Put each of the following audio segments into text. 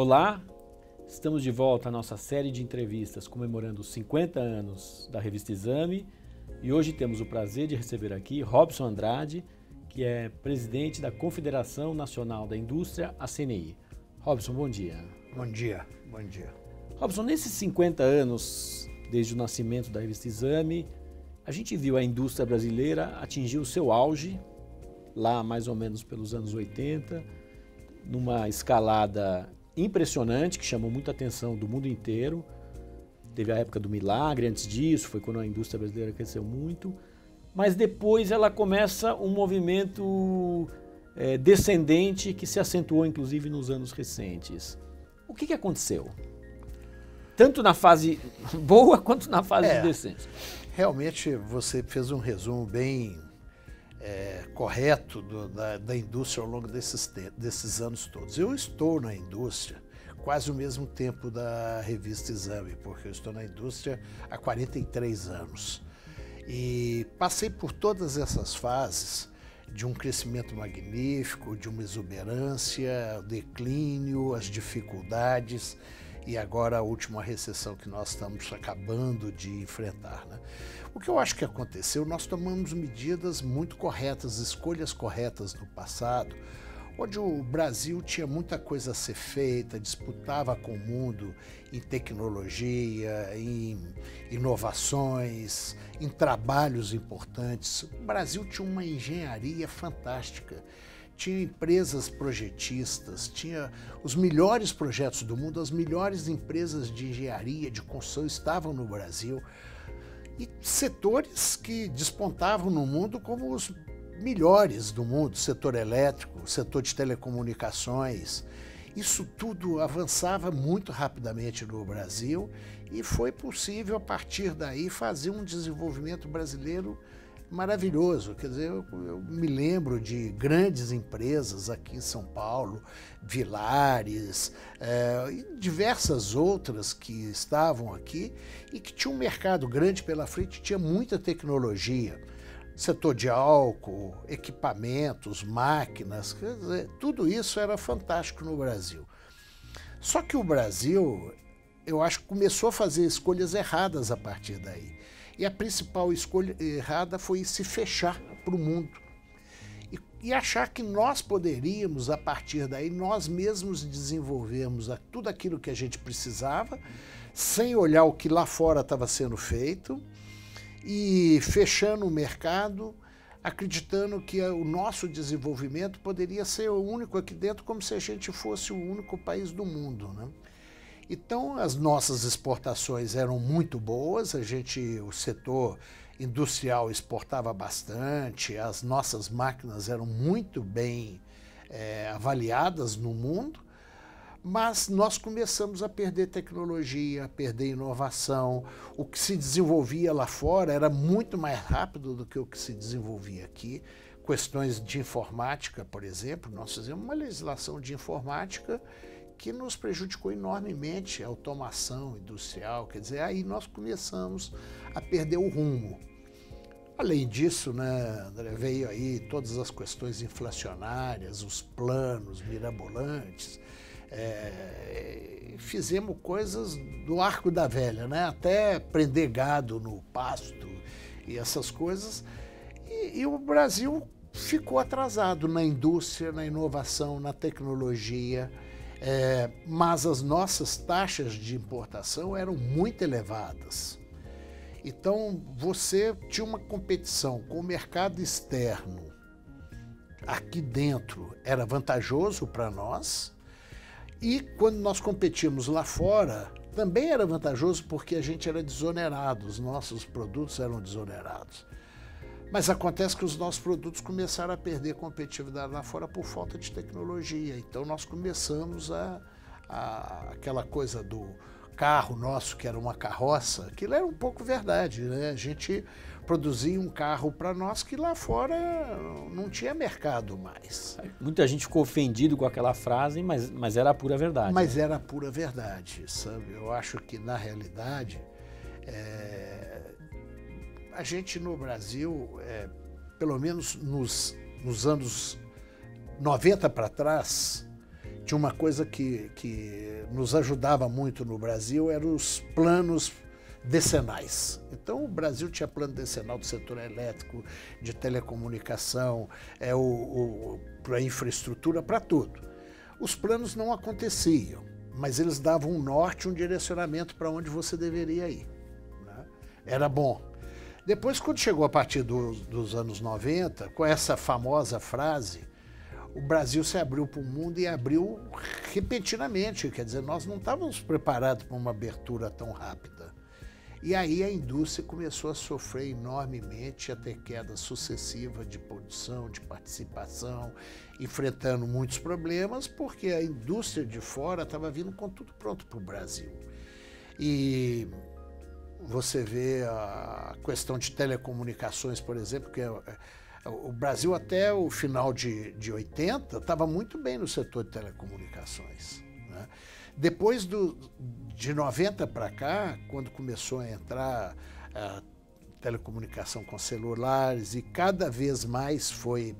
Olá, estamos de volta à nossa série de entrevistas comemorando os 50 anos da Revista Exame e hoje temos o prazer de receber aqui Robson Andrade, que é presidente da Confederação Nacional da Indústria, a CNI. Robson, bom dia. Bom dia, bom dia. Robson, nesses 50 anos, desde o nascimento da Revista Exame, a gente viu a indústria brasileira atingir o seu auge, lá mais ou menos pelos anos 80, numa escalada impressionante, que chamou muita atenção do mundo inteiro. Teve a época do milagre, antes disso, foi quando a indústria brasileira cresceu muito. Mas depois ela começa um movimento descendente que se acentuou inclusive nos anos recentes. O que aconteceu? Tanto na fase boa quanto na fase de descendência. Realmente você fez um resumo bem correto da indústria ao longo desses anos todos. Eu estou na indústria quase o mesmo tempo da Revista Exame, porque eu estou na indústria há 43 anos. E passei por todas essas fases de um crescimento magnífico, de uma exuberância, o declínio, as dificuldades e agora a última recessão que nós estamos acabando de enfrentar, né? O que eu acho que aconteceu, nós tomamos medidas muito corretas, escolhas corretas no passado, onde o Brasil tinha muita coisa a ser feita, disputava com o mundo em tecnologia, em inovações, em trabalhos importantes. O Brasil tinha uma engenharia fantástica, tinha empresas projetistas, tinha os melhores projetos do mundo, as melhores empresas de engenharia, de construção estavam no Brasil, e setores que despontavam no mundo como os melhores do mundo, setor elétrico, setor de telecomunicações. Isso tudo avançava muito rapidamente no Brasil e foi possível, a partir daí, fazer um desenvolvimento brasileiro maravilhoso. Quer dizer, eu me lembro de grandes empresas aqui em São Paulo, Villares, e diversas outras que estavam aqui e que tinham um mercado grande pela frente, tinha muita tecnologia. Setor de álcool, equipamentos, máquinas, quer dizer, tudo isso era fantástico no Brasil. Só que o Brasil, eu acho que começou a fazer escolhas erradas a partir daí. E a principal escolha errada foi se fechar para o mundo. E achar que nós poderíamos, a partir daí, nós mesmos desenvolvermos tudo aquilo que a gente precisava, sem olhar o que lá fora estava sendo feito, e fechando o mercado, acreditando que o nosso desenvolvimento poderia ser o único aqui dentro, como se a gente fosse o único país do mundo, né? Então, as nossas exportações eram muito boas, o setor industrial exportava bastante, as nossas máquinas eram muito bem avaliadas no mundo, mas nós começamos a perder tecnologia, a perder inovação. O que se desenvolvia lá fora era muito mais rápido do que o que se desenvolvia aqui. Questões de informática, por exemplo, nós fizemos uma legislação de informática que nos prejudicou enormemente a automação industrial. Quer dizer, aí nós começamos a perder o rumo. Além disso, né, André, veio aí todas as questões inflacionárias, os planos mirabolantes. Fizemos coisas do arco da velha, né? Até prender gado no pasto e essas coisas. E o Brasil ficou atrasado na indústria, na inovação, na tecnologia, mas as nossas taxas de importação eram muito elevadas. Então você tinha uma competição com o mercado externo. Aqui dentro era vantajoso para nós. E quando nós competimos lá fora, também era vantajoso porque a gente era desonerado, os nossos produtos eram desonerados. Mas acontece que os nossos produtos começaram a perder competitividade lá fora por falta de tecnologia. Então nós começamos aquela coisa do carro nosso, que era uma carroça, aquilo era um pouco verdade, né? A gente produzia um carro para nós que lá fora não tinha mercado mais. Muita gente ficou ofendido com aquela frase, mas era a pura verdade. Mas era a pura verdade, sabe? Eu acho que, na realidade, a gente no Brasil, pelo menos nos anos 90 para trás, tinha uma coisa que nos ajudava muito no Brasil, eram os planos decenais. Então o Brasil tinha plano decenal do setor elétrico, de telecomunicação, para infraestrutura, para tudo. Os planos não aconteciam, mas eles davam um norte, um direcionamento para onde você deveria ir, né? Era bom. Depois, quando chegou a partir dos anos 90, com essa famosa frase, o Brasil se abriu para o mundo e abriu repentinamente, quer dizer, nós não estávamos preparados para uma abertura tão rápida. E aí a indústria começou a sofrer enormemente, a ter queda sucessiva de produção, de participação, enfrentando muitos problemas, porque a indústria de fora estava vindo com tudo pronto para o Brasil. E você vê a questão de telecomunicações, por exemplo, que o Brasil até o final de 80 estava muito bem no setor de telecomunicações, né? Depois de 90 para cá, quando começou a entrar a telecomunicação com celulares e cada vez mais foi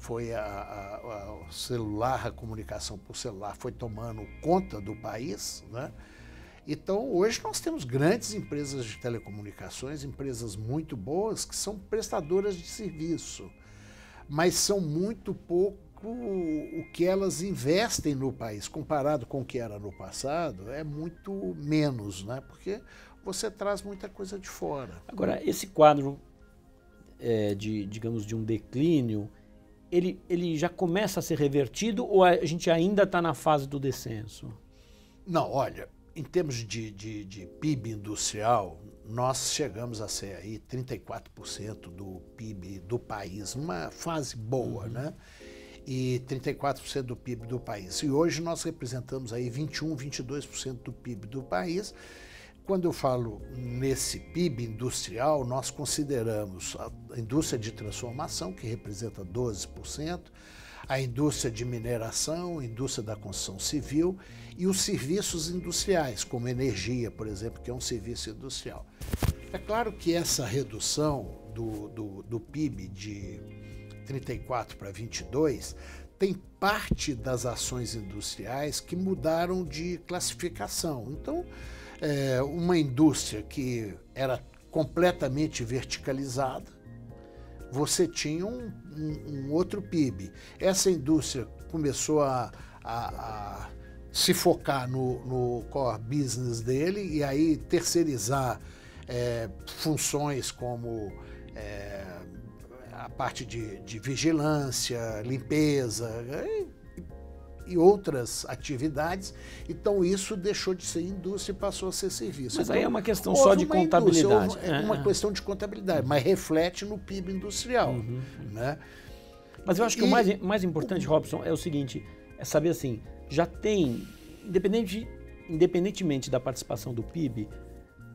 o celular, a comunicação por celular foi tomando conta do país, né? Então, hoje nós temos grandes empresas de telecomunicações, empresas muito boas, que são prestadoras de serviço, mas são muito pouco o que elas investem no país, comparado com o que era no passado, é muito menos, né? Porque você traz muita coisa de fora. Agora, esse quadro digamos, de um declínio, ele já começa a ser revertido ou a gente ainda está na fase do descenso? Não, olha, em termos de PIB industrial, nós chegamos a ser aí 34% do PIB do país, numa fase boa, né? E 34% do PIB do país. E hoje nós representamos aí 21%, 22% do PIB do país. Quando eu falo nesse PIB industrial, nós consideramos a indústria de transformação, que representa 12%, a indústria de mineração, a indústria da construção civil e os serviços industriais, como energia, por exemplo, que é um serviço industrial. É claro que essa redução do PIB de 34 para 22 tem parte das ações industriais que mudaram de classificação. Então, uma indústria que era completamente verticalizada, você tinha um outro PIB. Essa indústria começou a se focar no core business dele e aí terceirizar funções como a parte de vigilância, limpeza e outras atividades. Então isso deixou de ser indústria e passou a ser serviço. Mas então, aí é uma questão só de contabilidade. É uma questão de contabilidade, mas reflete no PIB industrial. Né? Mas eu acho que o mais importante, Robson, é o seguinte, é saber assim, já tem, independentemente da participação do PIB,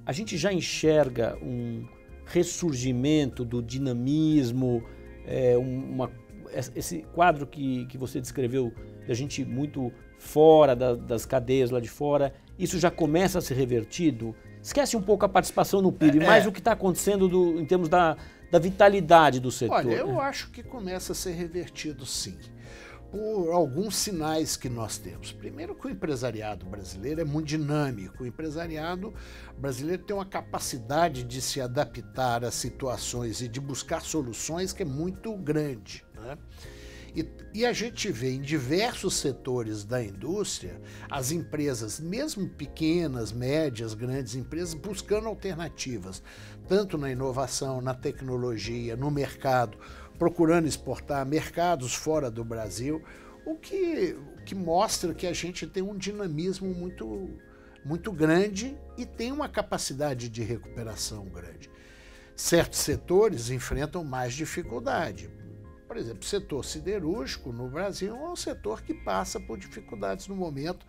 a gente já enxerga um ressurgimento do dinamismo, esse quadro que você descreveu, da gente muito fora das cadeias lá de fora, isso já começa a ser revertido? Esquece um pouco a participação no PIB, mas o que está acontecendo em termos da vitalidade do setor. Olha, eu acho que começa a ser revertido sim, por alguns sinais que nós temos. Primeiro que o empresariado brasileiro é muito dinâmico. O empresariado brasileiro tem uma capacidade de se adaptar a situações e de buscar soluções que é muito grande, né? E a gente vê em diversos setores da indústria, as empresas, mesmo pequenas, médias, grandes empresas, buscando alternativas, tanto na inovação, na tecnologia, no mercado, procurando exportar mercados fora do Brasil, o que mostra que a gente tem um dinamismo muito grande e tem uma capacidade de recuperação grande. Certos setores enfrentam mais dificuldade. Por exemplo, o setor siderúrgico no Brasil é um setor que passa por dificuldades no momento,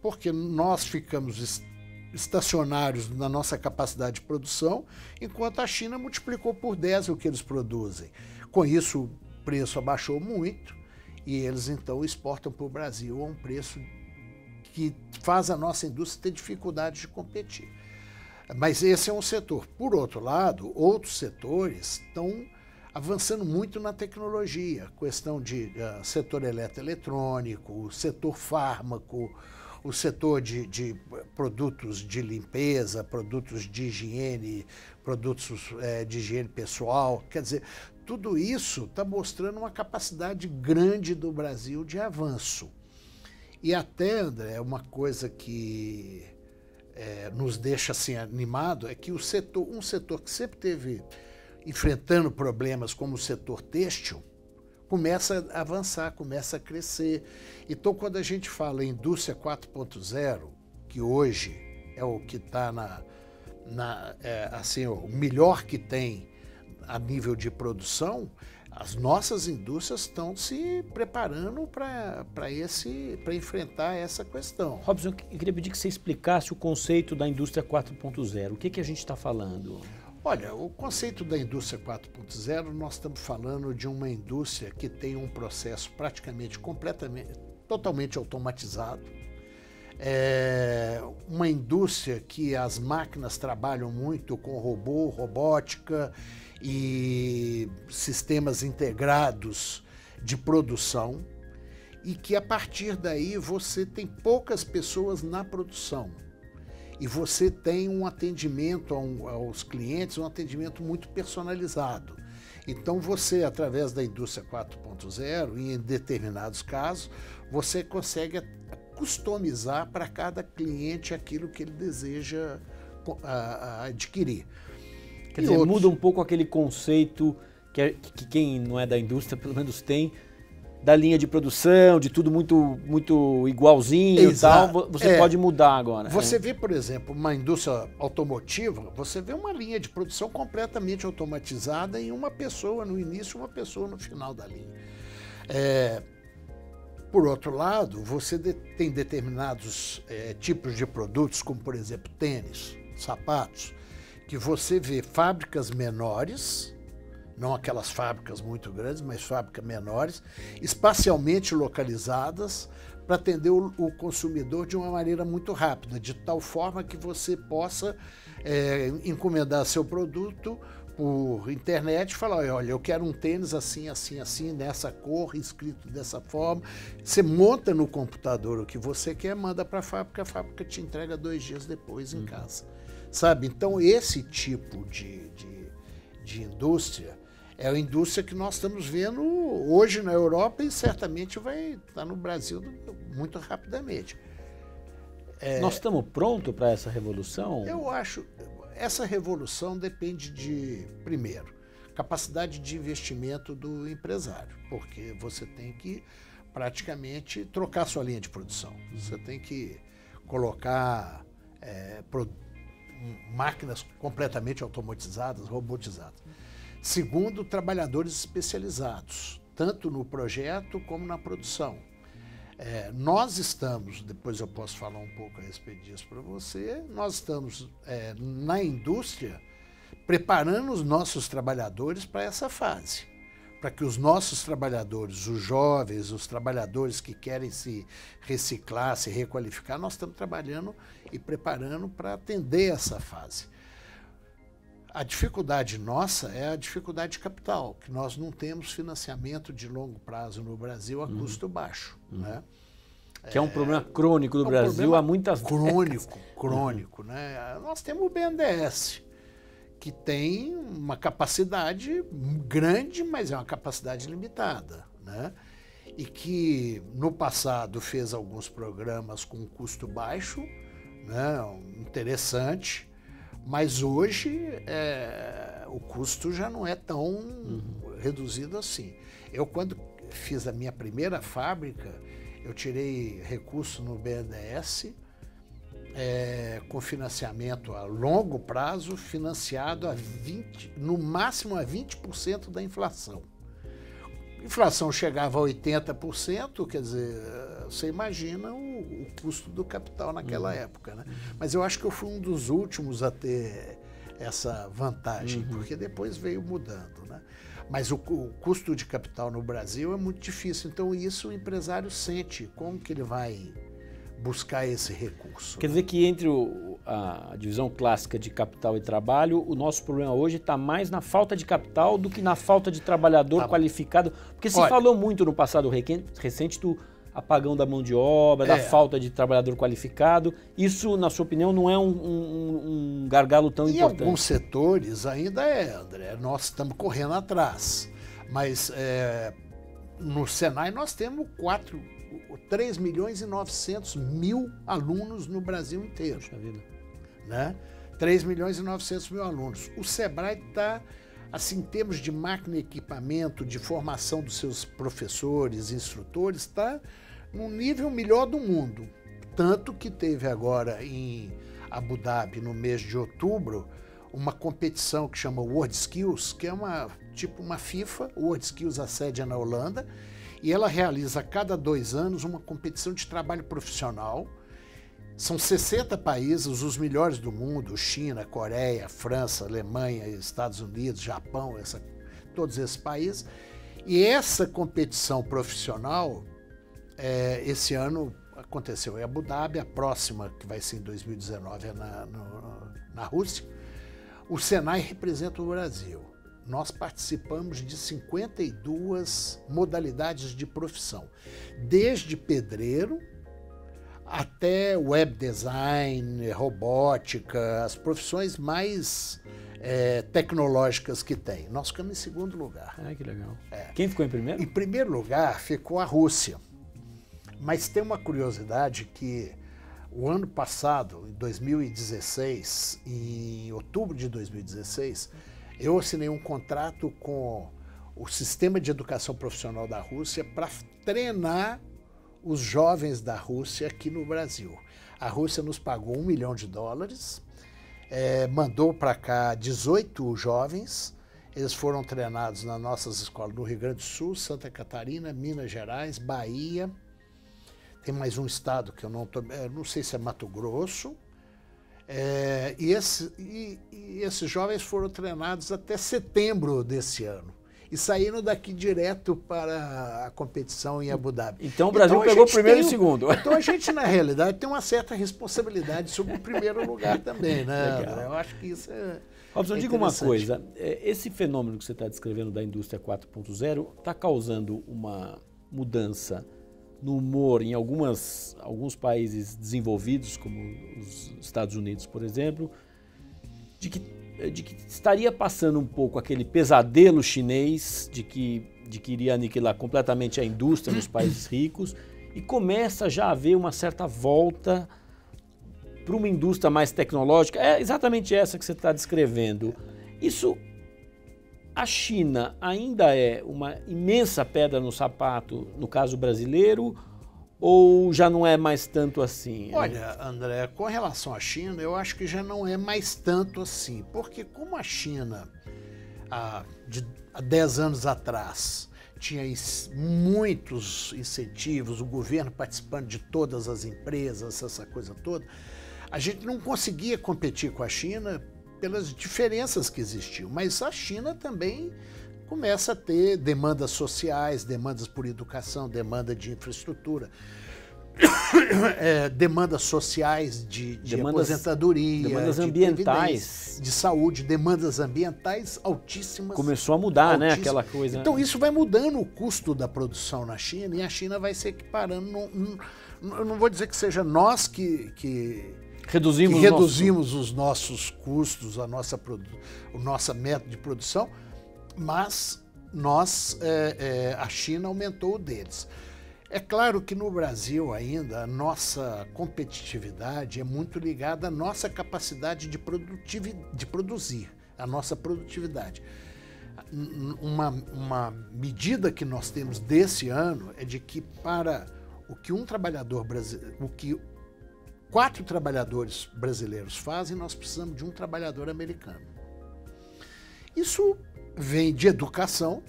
porque nós ficamos estacionários na nossa capacidade de produção, enquanto a China multiplicou por 10 o que eles produzem. Com isso, o preço abaixou muito e eles então exportam para o Brasil a um preço que faz a nossa indústria ter dificuldade de competir. Mas esse é um setor. Por outro lado, outros setores estão avançando muito na tecnologia, questão de setor eletroeletrônico, o setor fármaco, o setor de produtos de limpeza, produtos de higiene, produtos de higiene pessoal. Quer dizer, tudo isso está mostrando uma capacidade grande do Brasil de avanço. E até, André, uma coisa que nos deixa assim animado é que um setor que sempre teve enfrentando problemas como o setor têxtil, começa a avançar, começa a crescer. Então, quando a gente fala em indústria 4.0, que hoje é o que está assim, o melhor que tem a nível de produção, as nossas indústrias estão se preparando para enfrentar essa questão. Robson, eu queria pedir que você explicasse o conceito da indústria 4.0. O que a gente está falando? Olha, o conceito da indústria 4.0, nós estamos falando de uma indústria que tem um processo praticamente totalmente automatizado. É uma indústria que as máquinas trabalham muito com robótica e sistemas integrados de produção, e que a partir daí você tem poucas pessoas na produção. E você tem um atendimento aos clientes, um atendimento muito personalizado. Então você, através da indústria 4.0, em determinados casos, você consegue customizar para cada cliente aquilo que ele deseja adquirir. Quer dizer, muda um pouco aquele conceito que quem não é da indústria, pelo menos tem, da linha de produção, de tudo muito igualzinho e tal, você pode mudar agora. Você vê, por exemplo, uma indústria automotiva, você vê uma linha de produção completamente automatizada em uma pessoa no início e uma pessoa no final da linha. Por outro lado, você tem determinados tipos de produtos, como, por exemplo, tênis, sapatos, que você vê fábricas menores, não aquelas fábricas muito grandes, mas fábricas menores, espacialmente localizadas para atender o consumidor de uma maneira muito rápida, de tal forma que você possa encomendar seu produto por internet e falar, olha, eu quero um tênis assim, assim, assim, nessa cor, escrito dessa forma. Você monta no computador o que você quer, manda para a fábrica te entrega 2 dias depois em casa. Sabe? Então, esse tipo de indústria é a indústria que nós estamos vendo hoje na Europa e certamente vai estar no Brasil muito rapidamente. Nós estamos prontos para essa revolução? Eu acho, essa revolução depende de, primeiro, capacidade de investimento do empresário, porque você tem que praticamente trocar sua linha de produção. Você tem que colocar máquinas completamente automatizadas, robotizadas. Segundo, trabalhadores especializados, tanto no projeto como na produção. Nós estamos, depois eu posso falar um pouco a respeito disso para você, nós estamos na indústria preparando os nossos trabalhadores para essa fase, para que os nossos trabalhadores, os jovens, os trabalhadores que querem se reciclar, se requalificar, nós estamos trabalhando e preparando para atender essa fase. A dificuldade nossa é a dificuldade de capital, que nós não temos financiamento de longo prazo no Brasil a custo baixo. Né? Que é um problema crônico do Brasil há muitas décadas. Crônico. Né? Nós temos o BNDES, que tem uma capacidade grande, mas é uma capacidade limitada. Né? E que no passado fez alguns programas com custo baixo, né? Interessante, mas hoje o custo já não é tão reduzido assim. Eu, quando fiz a minha primeira fábrica, eu tirei recurso no BNDES com financiamento a longo prazo, financiado no máximo a 20% da inflação. A inflação chegava a 80%, quer dizer, você imagina o custo do capital naquela época. Né? Mas eu acho que eu fui um dos últimos a ter essa vantagem, porque depois veio mudando. Né? Mas o custo de capital no Brasil é muito difícil, então isso o empresário sente, como que ele vai buscar esse recurso. Quer dizer que entre a divisão clássica de capital e trabalho, o nosso problema hoje está mais na falta de capital do que na falta de trabalhador qualificado. Porque se falou muito no passado recente do apagão da mão de obra, da falta de trabalhador qualificado. Isso, na sua opinião, não é um gargalo tão importante? Em alguns setores ainda André. Nós estamos correndo atrás. Mas no Senai nós temos 3 milhões e 900 mil alunos no Brasil inteiro. Puxa vida. Né? 3 milhões e 900 mil alunos. O Sebrae está, assim, em termos de máquina e equipamento, de formação dos seus professores, instrutores, está no nível melhor do mundo. Tanto que teve agora em Abu Dhabi, no mês de outubro, uma competição que chama World Skills, que é tipo uma FIFA. O World Skills, a sede é na Holanda, e ela realiza a cada 2 anos uma competição de trabalho profissional. São 60 países, os melhores do mundo: China, Coreia, França, Alemanha, Estados Unidos, Japão, todos esses países. E essa competição profissional, esse ano aconteceu em Abu Dhabi, a próxima, que vai ser em 2019, é na Rússia. O Senai representa o Brasil. Nós participamos de 52 modalidades de profissão, desde pedreiro até web design, robótica, as profissões mais tecnológicas que tem. Nós ficamos em segundo lugar. Ah, que legal. Quem ficou em primeiro? Em primeiro lugar ficou a Rússia. Mas tem uma curiosidade que o ano passado, em 2016, em outubro de 2016, eu assinei um contrato com o Sistema de Educação Profissional da Rússia para treinar os jovens da Rússia aqui no Brasil. A Rússia nos pagou $1 milhão, mandou para cá 18 jovens, eles foram treinados nas nossas escolas no Rio Grande do Sul, Santa Catarina, Minas Gerais, Bahia, tem mais um estado que eu não sei se é Mato Grosso, e esses jovens foram treinados até setembro desse ano. E saíram daqui direto para a competição em Abu Dhabi. Então o Brasil pegou o primeiro e o segundo. Então a gente, na realidade, tem uma certa responsabilidade sobre o primeiro lugar também, né? Legal. Eu acho que isso Robson, diga uma coisa, esse fenômeno que você está descrevendo da indústria 4.0 está causando uma mudança no humor em alguns países desenvolvidos, como os Estados Unidos, por exemplo, de que estaria passando um pouco aquele pesadelo chinês de que iria aniquilar completamente a indústria nos países ricos, e começa já a haver uma certa volta para uma indústria mais tecnológica. É exatamente essa que você está descrevendo. Isso, a China ainda é uma imensa pedra no sapato, no caso brasileiro, ou já não é mais tanto assim? Olha, André, com relação à China, eu acho que já não é mais tanto assim, porque como a China, há 10 anos atrás, tinha muitos incentivos, o governo participando de todas as empresas, essa coisa toda, a gente não conseguia competir com a China pelas diferenças que existiam, mas a China também começa a ter demandas sociais, demandas por educação, demanda de infraestrutura, demandas sociais de aposentadoria, demandas ambientais, de saúde, demandas ambientais altíssimas. Começou a mudar, né, aquela coisa. Então isso vai mudando o custo da produção na China, e a China vai se equiparando. Eu não vou dizer que seja nós que reduzimos os nossos custos, o nosso método de produção, mas a China aumentou o deles. É claro que no Brasil ainda a nossa competitividade é muito ligada à nossa capacidade de produzir, a nossa produtividade. Uma medida que nós temos desse ano é de que para o que 4 trabalhadores brasileiros fazem, nós precisamos de um trabalhador americano. Isso vem de educação,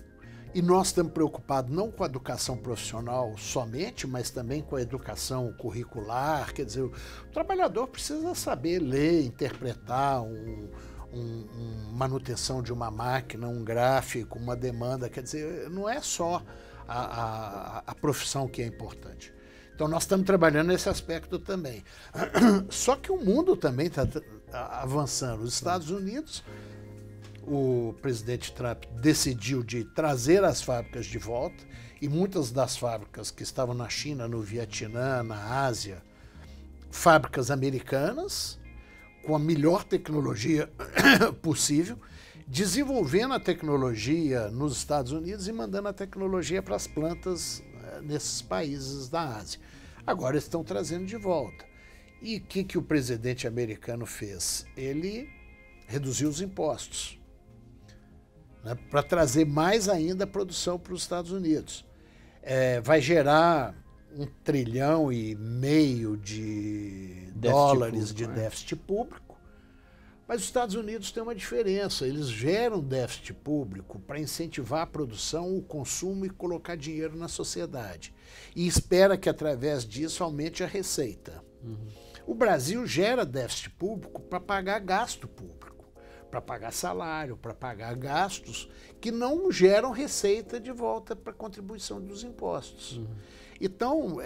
e nós estamos preocupados não com a educação profissional somente, mas também com a educação curricular. Quer dizer, o trabalhador precisa saber ler, interpretar manutenção de uma máquina, um gráfico, uma demanda. Quer dizer, não é só a profissão que é importante. Então nós estamos trabalhando nesse aspecto também. Só que o mundo também está avançando. Os Estados Unidos, o presidente Trump decidiu de trazer as fábricas de volta, e muitas das fábricas que estavam na China, no Vietnã, na Ásia, fábricas americanas, com a melhor tecnologia possível, desenvolvendo a tecnologia nos Estados Unidos e mandando a tecnologia para as plantas nesses países da Ásia. Agora estão trazendo de volta. E o que o presidente americano fez? Ele reduziu os impostos, né, para trazer mais ainda a produção para os Estados Unidos. Vai gerar 1,5 trilhão de dólares de déficit público, mas os Estados Unidos têm uma diferença, eles geram déficit público para incentivar a produção, o consumo e colocar dinheiro na sociedade, e espera que através disso aumente a receita. O Brasil gera déficit público para pagar gasto público, para pagar salário, para pagar gastos que não geram receita de volta para a contribuição dos impostos. Então,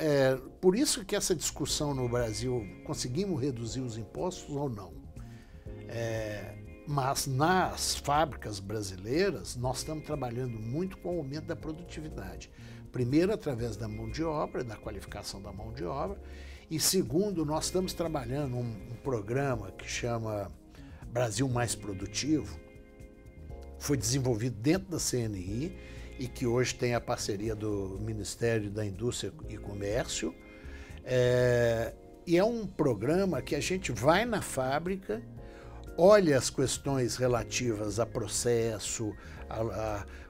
por isso que essa discussão no Brasil, conseguimos reduzir os impostos ou não? Mas nas fábricas brasileiras, nós estamos trabalhando muito com o aumento da produtividade. Primeiro, através da mão de obra, da qualificação da mão de obra, e segundo, nós estamos trabalhando um programa que chama Brasil Mais Produtivo, foi desenvolvido dentro da CNI e que hoje tem a parceria do Ministério da Indústria e Comércio. E é um programa que a gente vai na fábrica, olha as questões relativas a processo,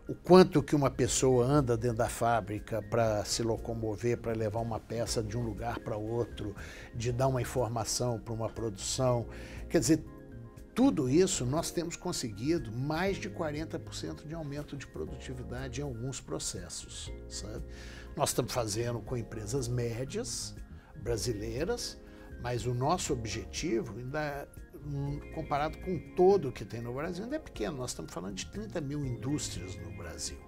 o quanto que uma pessoa anda dentro da fábrica para se locomover, para levar uma peça de um lugar para outro, de dar uma informação para uma produção. Quer dizer, tudo isso nós temos conseguido mais de 40% de aumento de produtividade em alguns processos, sabe? Nós estamos fazendo com empresas médias brasileiras, mas o nosso objetivo, ainda, comparado com todo o que tem no Brasil, ainda é pequeno. Nós estamos falando de 30 mil indústrias no Brasil.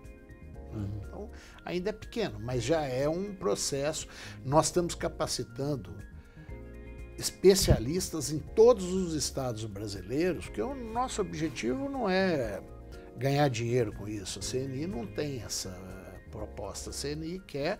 Então, ainda é pequeno, mas já é um processo. Nós estamos capacitando especialistas em todos os estados brasileiros, porque o nosso objetivo não é ganhar dinheiro com isso. A CNI não tem essa proposta. A CNI quer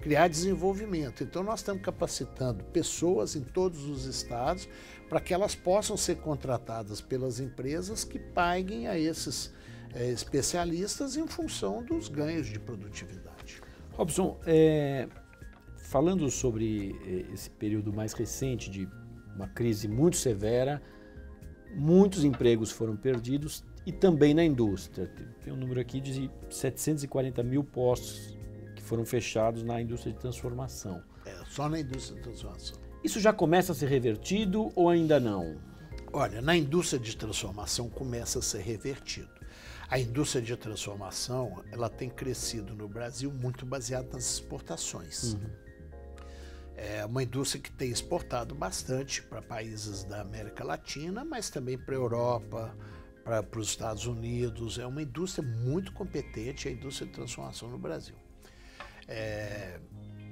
criar desenvolvimento. Então, nós estamos capacitando pessoas em todos os estados para que elas possam ser contratadas pelas empresas que paguem a esses especialistas em função dos ganhos de produtividade. Robson, falando sobre esse período mais recente de uma crise muito severa, muitos empregos foram perdidos e também na indústria. Tem um número aqui de 740 mil postos que foram fechados na indústria de transformação. Só na indústria de transformação. Isso já começa a ser revertido ou ainda não? Olha, na indústria de transformação começa a ser revertido. A indústria de transformação, ela tem crescido no Brasil muito baseada nas exportações. É uma indústria que tem exportado bastante para países da América Latina, mas também para a Europa, para os Estados Unidos. É uma indústria muito competente, a indústria de transformação no Brasil.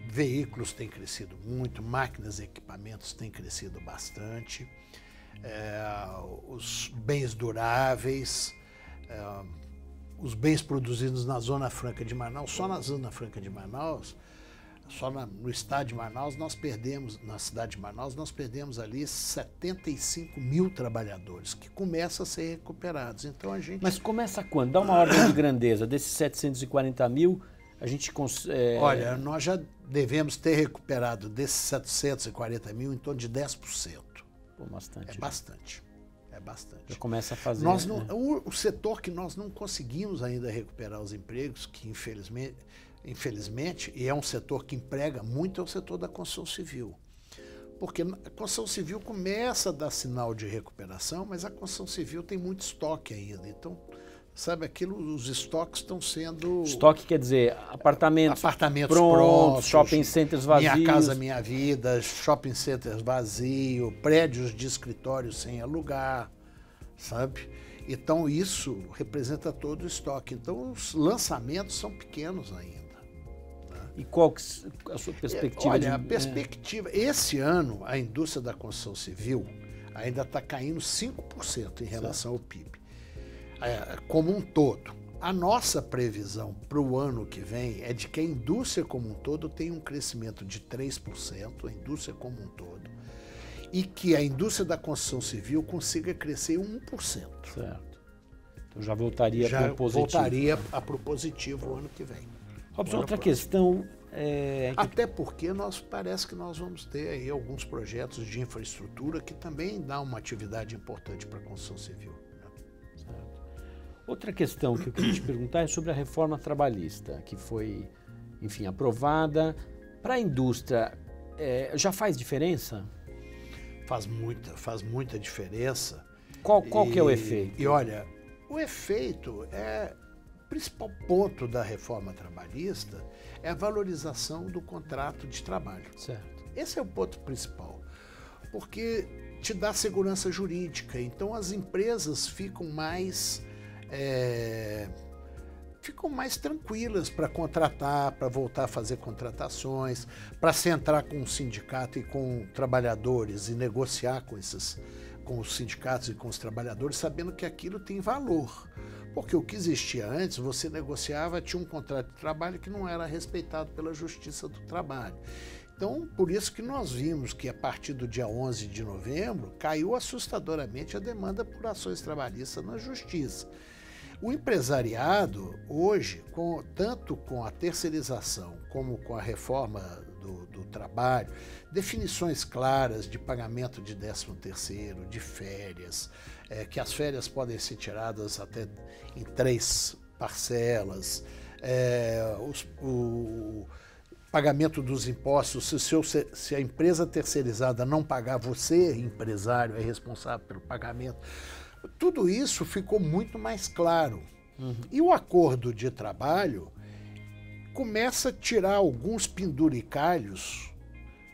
Veículos têm crescido muito, máquinas e equipamentos têm crescido bastante, os bens duráveis, os bens produzidos na Zona Franca de Manaus, só na Zona Franca de Manaus, no estado de Manaus, na cidade de Manaus, nós perdemos ali 75 mil trabalhadores, que começam a ser recuperados. Então, Mas começa quando? Dá uma ordem de grandeza. Desses 740 mil, a gente consegue... Olha, nós já devemos ter recuperado desses 740 mil em torno de 10%. Pô, bastante. É bastante. Já começa a fazer... O setor que nós não conseguimos ainda recuperar os empregos, que infelizmente, e é um setor que emprega muito, é o setor da construção civil. Porque a construção civil começa a dar sinal de recuperação, mas a construção civil tem muito estoque ainda. Então, sabe, os estoques estão sendo... Estoque quer dizer apartamentos prontos, shopping centers vazios. Minha Casa Minha Vida, shopping centers vazios, prédios de escritório sem alugar, sabe? Então, isso representa todo o estoque. Então, os lançamentos são pequenos ainda. Né? E qual que a sua perspectiva? Olha, a perspectiva... Esse ano, a indústria da construção civil ainda está caindo 5% em relação ao PIB, como um todo. A nossa previsão para o ano que vem é de que a indústria como um todo tenha um crescimento de 3%, a indústria como um todo, e que a indústria da construção civil consiga crescer 1%. Certo. Então já voltaria para o positivo. Voltaria para o positivo o ano que vem. Robson, outra questão... Até porque parece que nós vamos ter aí alguns projetos de infraestrutura que também dão uma atividade importante para a construção civil. Certo. Outra questão que eu queria te perguntar é sobre a reforma trabalhista, que foi, enfim, aprovada. Para a indústria, já faz diferença? Faz muita diferença. Qual que é o efeito? E olha, o efeito o principal ponto da reforma trabalhista é a valorização do contrato de trabalho. Certo. Esse é o ponto principal, porque te dá segurança jurídica, então as empresas ficam mais tranquilas para contratar, para voltar a fazer contratações, para se entrar com o sindicato e com trabalhadores e negociar com os sindicatos e com os trabalhadores, sabendo que aquilo tem valor. Porque o que existia antes, você negociava, tinha um contrato de trabalho que não era respeitado pela Justiça do Trabalho. Então, por isso que nós vimos que a partir do dia 11 de novembro, caiu assustadoramente a demanda por ações trabalhistas na Justiça. O empresariado, hoje, tanto com a terceirização como com a reforma do trabalho, definições claras de pagamento de 13º, de férias, que as férias podem ser tiradas até em 3 parcelas, o pagamento dos impostos, se a empresa terceirizada não pagar, você, empresário, é responsável pelo pagamento. Tudo isso ficou muito mais claro. E o acordo de trabalho começa a tirar alguns penduricalhos.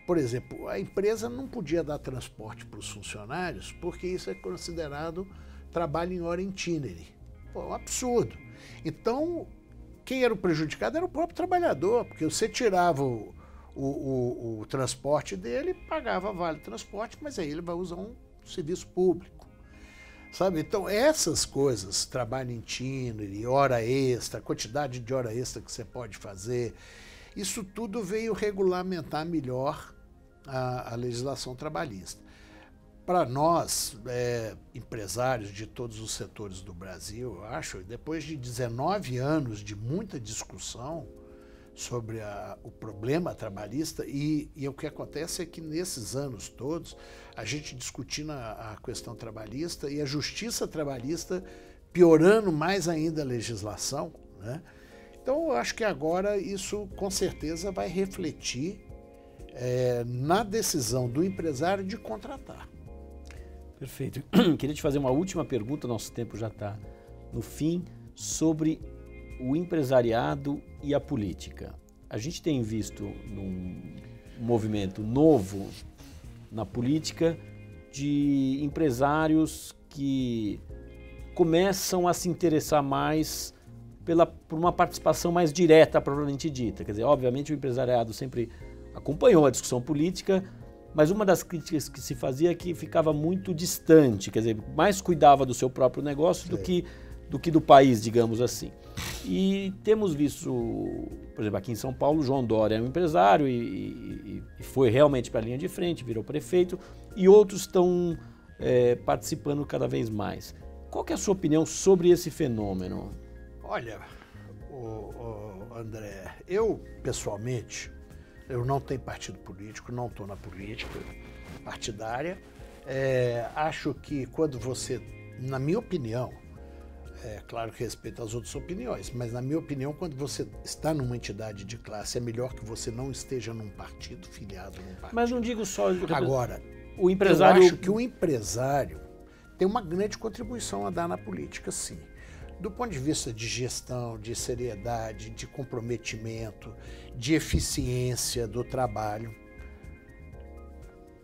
Por exemplo, a empresa não podia dar transporte para os funcionários porque isso é considerado trabalho em hora itinere. Pô, um absurdo. Então, quem era o prejudicado era o próprio trabalhador, porque você tirava o transporte dele, pagava vale transporte, mas aí ele vai usar um serviço público. Sabe? Então, essas coisas, trabalho em itinerary, hora extra, quantidade de hora extra que você pode fazer, isso tudo veio regulamentar melhor a legislação trabalhista. Para nós, empresários de todos os setores do Brasil, eu acho, depois de 19 anos de muita discussão sobre o problema trabalhista, e o que acontece é que nesses anos todos, a gente discutindo a questão trabalhista e a justiça trabalhista piorando mais ainda a legislação, né? Então, eu acho que agora isso com certeza vai refletir na decisão do empresário de contratar. Perfeito. Queria te fazer uma última pergunta, nosso tempo já está no fim, sobre o empresariado e a política. A gente tem visto num movimento novo na política de empresários que começam a se interessar mais por uma participação mais direta, propriamente dita. Quer dizer, obviamente o empresariado sempre acompanhou a discussão política, mas uma das críticas que se fazia é que ficava muito distante, quer dizer, mais cuidava do seu próprio negócio do que do país, digamos assim. E temos visto, por exemplo, aqui em São Paulo, João Dória é um empresário e foi realmente para a linha de frente, virou prefeito, e outros estão participando cada vez mais. Qual que é a sua opinião sobre esse fenômeno? Olha, André, eu pessoalmente, eu não tenho partido político, não estou na política partidária. Acho que quando você, na minha opinião, claro que respeito as outras opiniões, mas na minha opinião, quando você está numa entidade de classe, é melhor que você não esteja num partido, filiado num partido. Mas não digo só... Agora, o empresário... eu acho que o empresário tem uma grande contribuição a dar na política, sim. Do ponto de vista de gestão, de seriedade, de comprometimento, de eficiência do trabalho.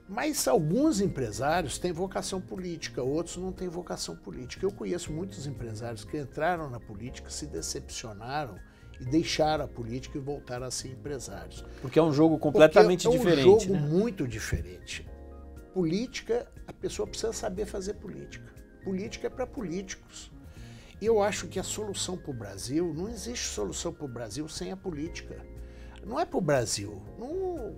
Mas alguns empresários têm vocação política, outros não têm vocação política. Eu conheço muitos empresários que entraram na política, se decepcionaram e deixar a política e voltar a ser empresários. Porque é um jogo completamente diferente. É um jogo né? muito diferente. Política, a pessoa precisa saber fazer política. Política é para políticos. E eu acho que a solução para o Brasil, não existe solução para o Brasil sem a política. Não é para o Brasil. Não,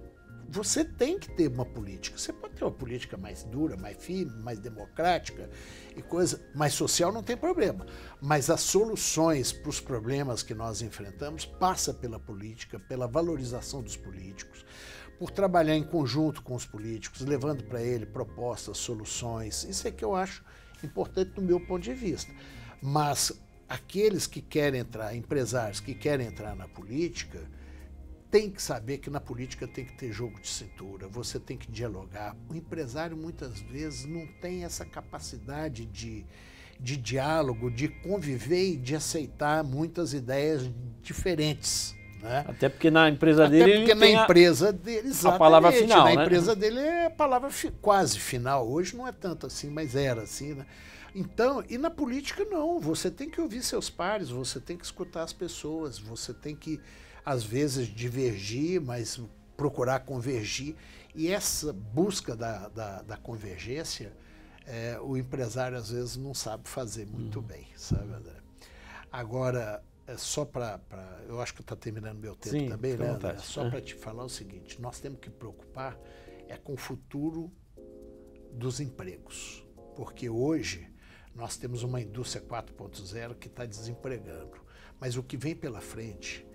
você tem que ter uma política. Você pode ter uma política mais dura, mais firme, mais democrática e coisa mais social, não tem problema. Mas as soluções para os problemas que nós enfrentamos passa pela política, pela valorização dos políticos, por trabalhar em conjunto com os políticos, levando para ele propostas, soluções. Isso é que eu acho importante do meu ponto de vista. Mas aqueles que querem entrar, empresários que querem entrar na política, tem que saber que na política tem que ter jogo de cintura, você tem que dialogar. O empresário muitas vezes não tem essa capacidade de diálogo, de conviver e de aceitar muitas ideias diferentes. Né? Até porque na empresa dele ele tem a palavra final. Na né? empresa dele é a palavra quase final. Hoje não é tanto assim, mas era assim. Né? Então, e na política não. Você tem que ouvir seus pares, você tem que escutar as pessoas, você tem que, às vezes, divergir, mas procurar convergir. E essa busca da convergência, o empresário, às vezes, não sabe fazer muito bem, sabe, André? Agora, só para... Eu acho que está terminando meu tempo. Sim, também, né, André? Só para te falar o seguinte, nós temos que preocupar com o futuro dos empregos. Porque hoje nós temos uma indústria 4.0 que está desempregando. Mas o que vem pela frente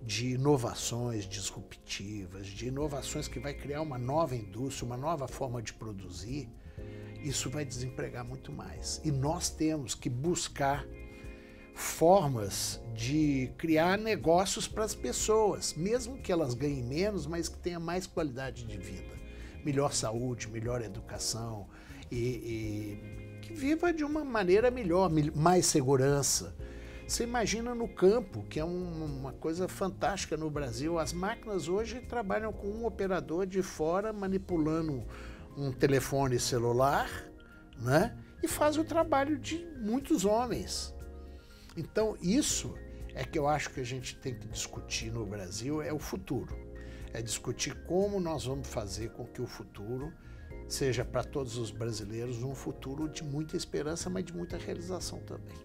de inovações disruptivas, de inovações que vai criar uma nova indústria, uma nova forma de produzir, isso vai desempregar muito mais. E nós temos que buscar formas de criar negócios para as pessoas, mesmo que elas ganhem menos, mas que tenham mais qualidade de vida, melhor saúde, melhor educação e que viva de uma maneira melhor, mais segurança. Você imagina no campo, que é uma coisa fantástica no Brasil, as máquinas hoje trabalham com um operador de fora manipulando um telefone celular, né? E faz o trabalho de muitos homens. Então, isso é que eu acho que a gente tem que discutir no Brasil, é o futuro. É discutir como nós vamos fazer com que o futuro seja para todos os brasileiros um futuro de muita esperança, mas de muita realização também.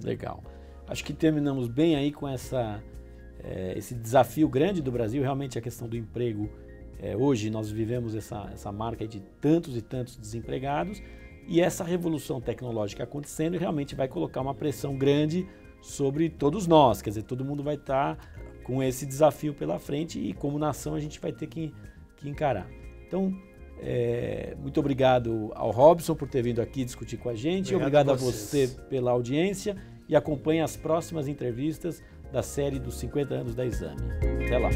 Legal. Acho que terminamos bem aí com esse desafio grande do Brasil, realmente a questão do emprego. Hoje nós vivemos essa marca de tantos e tantos desempregados, e essa revolução tecnológica acontecendo realmente vai colocar uma pressão grande sobre todos nós, quer dizer, todo mundo vai estar com esse desafio pela frente e como nação a gente vai ter que encarar. Então, muito obrigado ao Robson por ter vindo aqui discutir com a gente, obrigado a você pela audiência e acompanhe as próximas entrevistas da série dos 50 anos da Exame. Até lá!